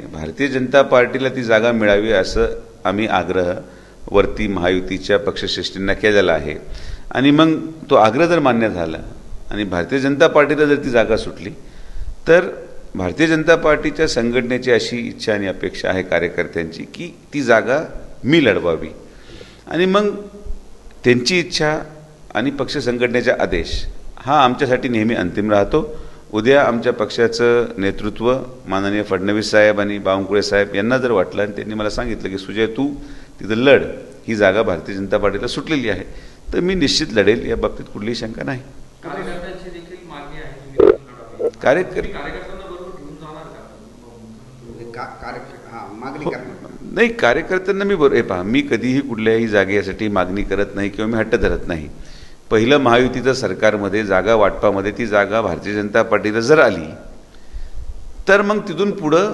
भारतीय जनता पार्टीला ती जागा मिळावी असं आम्ही आग्रह वरती महायुतीच्या पक्षश्रेष्ठींना केलेला आहे आणि मग तो आग्रह जर मान्य झाला आणि भारतीय जनता पार्टीला जर ती जागा सुटली तर भारतीय जनता पार्टीच्या संघटनेची अशी इच्छा आणि अपेक्षा आहे कार्यकर्त्यांची की ती जागा मी लढवावी आणि मग त्यांची इच्छा आणि पक्ष संघटनेचा आदेश हा आमच्यासाठी नेहमी अंतिम राहतो। उद्या आमच्या पक्षाचं नेतृत्व माननीय फडणवीस साहेब आणि बावनकुळे साहेब यांना जर वाटलं आणि त्यांनी मला सांगितलं की सुजय तू तिथं लढ, ही जागा भारतीय जनता पार्टीला सुटलेली आहे, तर मी निश्चित लढेल, या बाबतीत कुठलीही शंका नाही। नाही, कार्यकर्त्यांना मी पहा, मी कधीही कुठल्याही जागेसाठी मागणी करत नाही किंवा मी हट्ट धरत नाही। पहिलं महायुतीचं सरकारमध्ये जागा वाटपामध्ये ती जागा भारतीय जनता पार्टीला जर आली तर मग तिथून पुढं